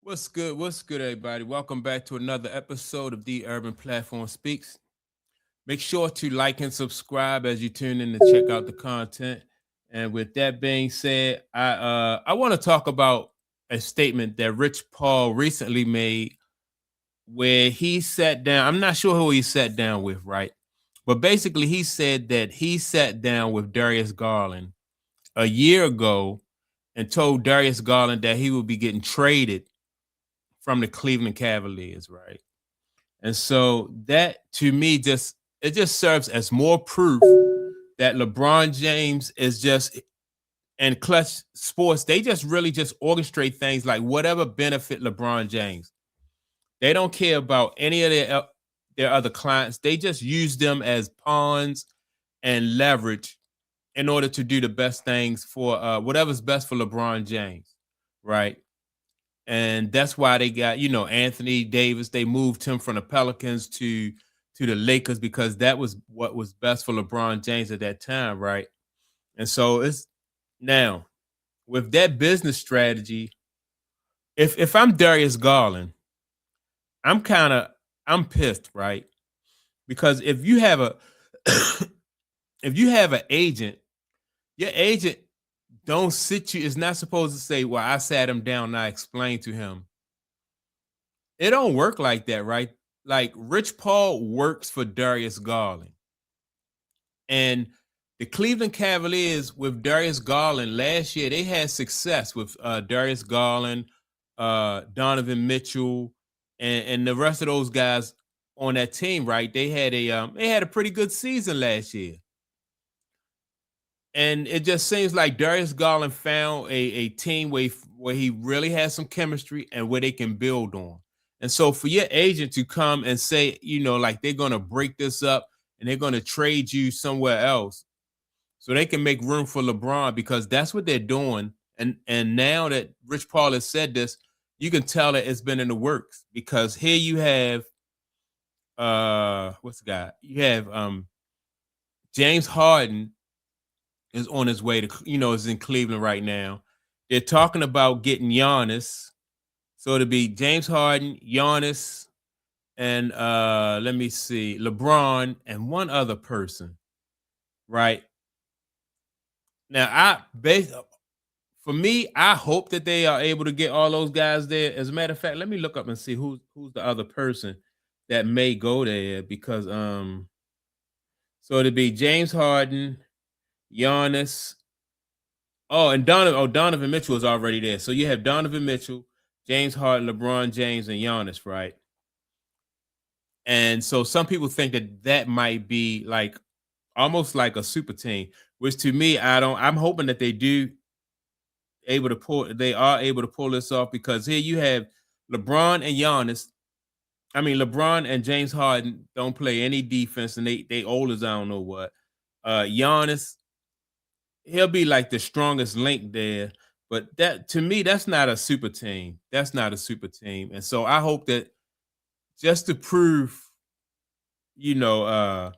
What's good? What's good, everybody? Welcome back to another episode of The Urban Platform Speaks. Make sure to like and subscribe as you tune in to check out the content. And with that being said, I want to talk about a statement that Rich Paul recently made where he sat down. I'm not sure who he sat down with, right? But basically, he said that he sat down with Darius Garland a year ago and told Darius Garland that he would be getting traded from the Cleveland Cavaliers, right? And so that to me just serves as more proof that LeBron James is just and Clutch Sports, they just really just orchestrate things like whatever benefit LeBron James. They don't care about any of their other clients. They just use them as pawns and leverage in order to do the best things for whatever's best for LeBron James, right? And that's why they got Anthony Davis. They moved him from the Pelicans to the Lakers because that was what was best for LeBron James at that time, right? And so it's now with that business strategy. If I'm Darius Garland, I'm kind of I'm pissed, right? Because if you have a if you have an agent, your agent don't sit you is not supposed to say, "Well, I sat him down and I explained to him." It don't work like that, right? Like Rich Paul works for Darius Garland. And the Cleveland Cavaliers with Darius Garland last year, they had success with Darius Garland, Donovan Mitchell, and the rest of those guys on that team, right? They had a pretty good season last year. And it just seems like Darius Garland found a team where he really has some chemistry and where they can build on. And so for your agent to come and say, like they're going to break this up and they're going to trade you somewhere else so they can make room for LeBron because that's what they're doing. And now that Rich Paul has said this, you can tell that it's been in the works because here you have what's the guy? You have James Harden is on his way to, is in Cleveland right now. They're talking about getting Giannis. So it'll be James Harden, Giannis, and let me see, LeBron, and one other person. Right. Now, for me, I hope that they are able to get all those guys there. As a matter of fact, let me look up and see who's the other person that may go there because so it'll be James Harden, Giannis. Oh, and Donovan Mitchell is already there. So you have Donovan Mitchell, James Harden, LeBron James, and Giannis, right? And so some people think that might be like almost like a super team, which to me, I'm hoping that they are able to pull this off because here you have LeBron and Giannis. I mean, LeBron and James Harden don't play any defense, and they old as I don't know what. Giannis, he'll be like the strongest link there. But that to me, that's not a super team. That's not a super team. And so I hope that just to prove, you know,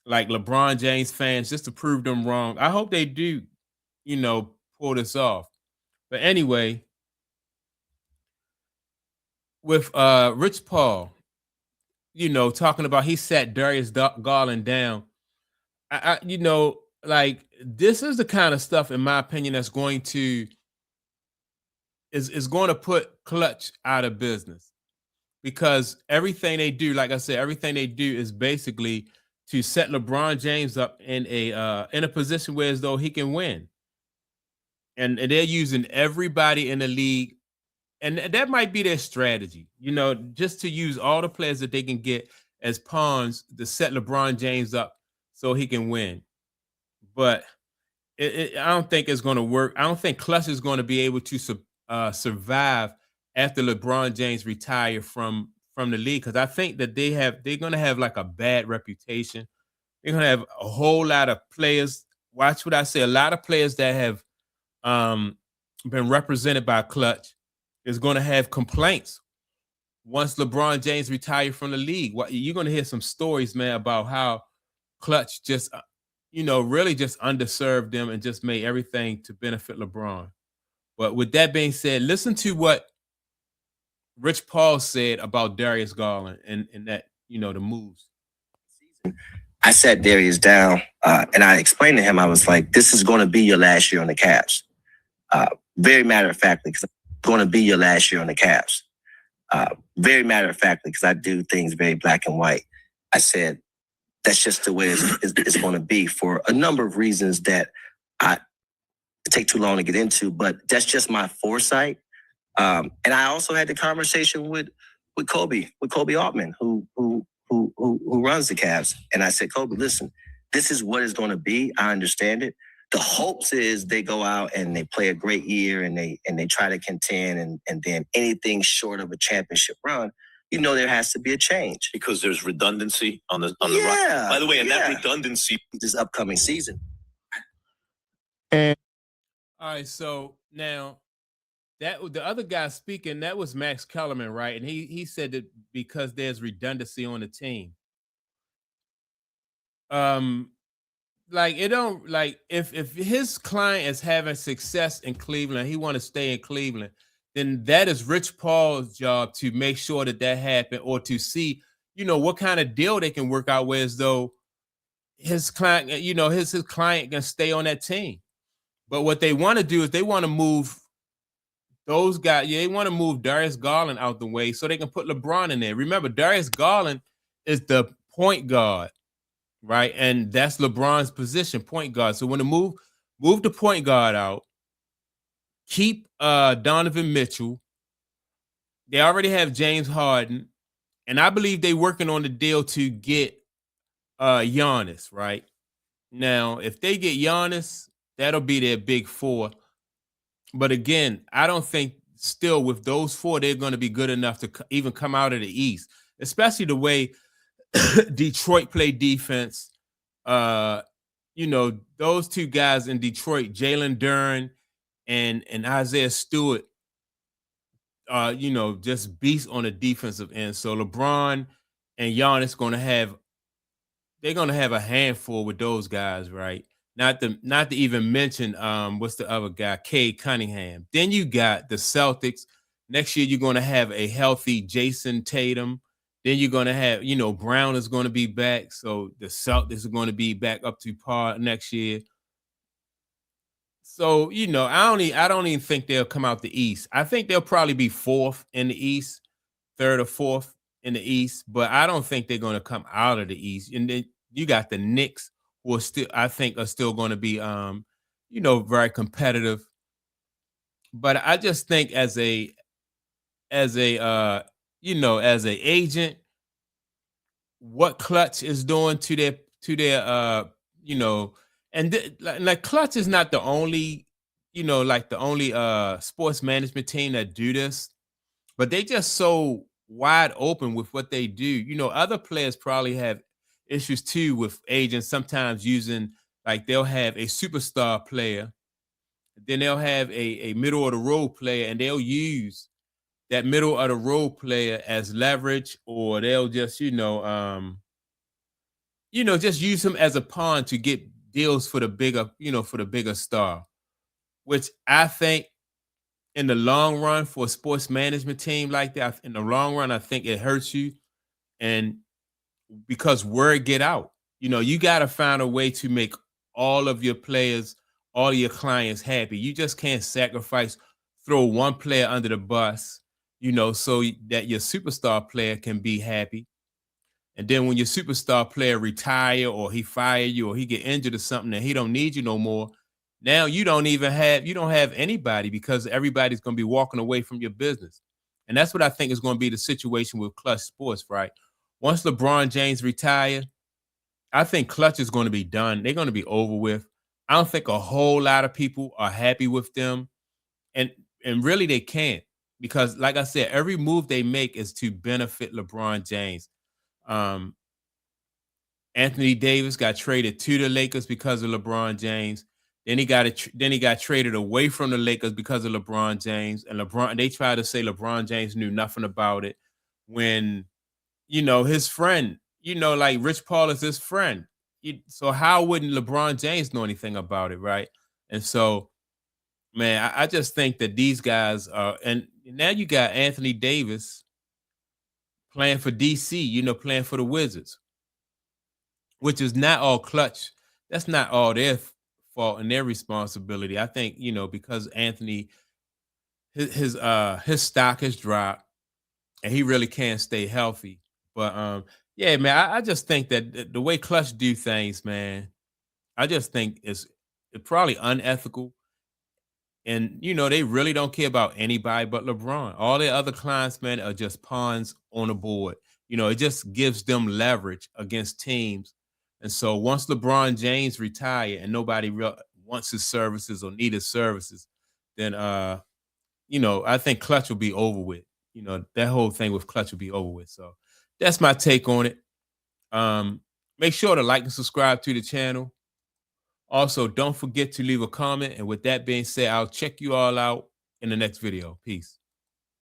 like LeBron James fans, just to prove them wrong, I hope they do, pull this off. But anyway, with Rich Paul, talking about he sat Garland down. Like this is the kind of stuff, in my opinion, that's going to is going to put Klutch out of business because everything they do, like I said, everything they do is basically to set LeBron James up in a position where as though he can win, and they're using everybody in the league, and that might be their strategy, just to use all the players that they can get as pawns to set LeBron James up so he can win. But I don't think it's going to work. I don't think Clutch is going to be able to survive after LeBron James retire from the league because I think that they're going to have like a bad reputation. They're going to have a whole lot of players. Watch what I say. A lot of players that have been represented by Clutch is going to have complaints once LeBron James retired from the league. You're going to hear some stories, man, about how Clutch just really just underserved them and just made everything to benefit LeBron. But with that being said, listen to what Rich Paul said about Darius Garland and that, the moves. I sat Darius down and I explained to him, I was like, this is going to be your last year on the Cavs. Very matter of factly, because it's going to be your last year on the Cavs. Very matter of factly, because I do things very black and white. I said, that's just the way it's going to be for a number of reasons that I take too long to get into, but that's just my foresight. And I also had the conversation with Kobe Altman, who runs the Cavs. And I said, Kobe, listen, this is what it's going to be. I understand it. The hopes is they go out and they play a great year and they try to contend and then anything short of a championship run, there has to be a change. Because there's redundancy on the run. By the way, and that redundancy this upcoming season. All right, so now that the other guy speaking, that was Max Kellerman, right? And he said that because there's redundancy on the team. Like it don't like if his client is having success in Cleveland, he want to stay in Cleveland, then that is Rich Paul's job to make sure that happen, or to see, what kind of deal they can work out with, as though his client, his client can stay on that team. But what they want to do is they want to move those guys. Yeah, they want to move Darius Garland out the way so they can put LeBron in there. Remember, Darius Garland is the point guard, right? And that's LeBron's position, point guard. So when they move the point guard out, keep Donovan Mitchell. They already have James Harden, and I believe they're working on the deal to get Giannis, right? Now, if they get Giannis, that'll be their big four. But again, I don't think still with those four, they're going to be good enough to even come out of the East, especially the way Detroit play defense. Those two guys in Detroit, Jalen Duren and Isaiah Stewart, just beasts on the defensive end. So LeBron and Giannis they're gonna have a handful with those guys, right? Not to even mention what's the other guy, Cade Cunningham. Then you got the Celtics. Next year, you're gonna have a healthy Jason Tatum. Then you're gonna have, Brown is gonna be back. So the Celtics are gonna be back up to par next year. So, I don't even think they'll come out the East. I think they'll probably be fourth in the East, third or fourth in the East, but I don't think they're going to come out of the East. And then you got the Knicks, who are still going to be, very competitive. But I just think as a agent, what Klutch is doing to their and like Klutch is not the only, the only sports management team that do this, but they just so wide open with what they do. Other players probably have issues too with agents sometimes using, like, they'll have a superstar player, then they'll have a middle of the road player, and they'll use that middle of the road player as leverage, or they'll just, just use him as a pawn to get deals for the bigger star, which I think in the long run for a sports management team like that, in the long run, I think it hurts you. And because word get out, you got to find a way to make all of your players, all your clients happy. You just can't throw one player under the bus, so that your superstar player can be happy. And then when your superstar player retire, or he fire you, or he get injured or something, and he don't need you no more, now you don't have anybody, because everybody's going to be walking away from your business. And that's what I think is going to be the situation with Klutch Sports, right? Once LeBron James retire, I think Klutch is going to be done. They're going to be over with. I don't think a whole lot of people are happy with them. And really they can't, because like I said, every move they make is to benefit LeBron James. Anthony Davis got traded to the Lakers because of LeBron James. Then he got traded away from the Lakers because of LeBron James. And they tried to say LeBron James knew nothing about it, when, his friend, like Rich Paul is his friend. So how wouldn't LeBron James know anything about it, right? And so, man, I just think that these guys are, and now you got Anthony Davis playing for DC, you know, playing for the Wizards, which is not all Klutch. That's not all their fault and their responsibility. I think, you know, because Anthony, his stock has dropped and he really can't stay healthy. But yeah, man, I just think that the way Klutch do things, man, I just think it's probably unethical. And you know, they really don't care about anybody but LeBron. All the other clients, man, are just pawns on a board. You know, it just gives them leverage against teams. And so once LeBron James retire and nobody wants his services or need his services, then you know, I think Klutch will be over with. You know, that whole thing with Klutch will be over with. So that's my take on it. Make sure to like and subscribe to the channel. Also, don't forget to leave a comment. And with that being said, I'll check you all out in the next video. Peace.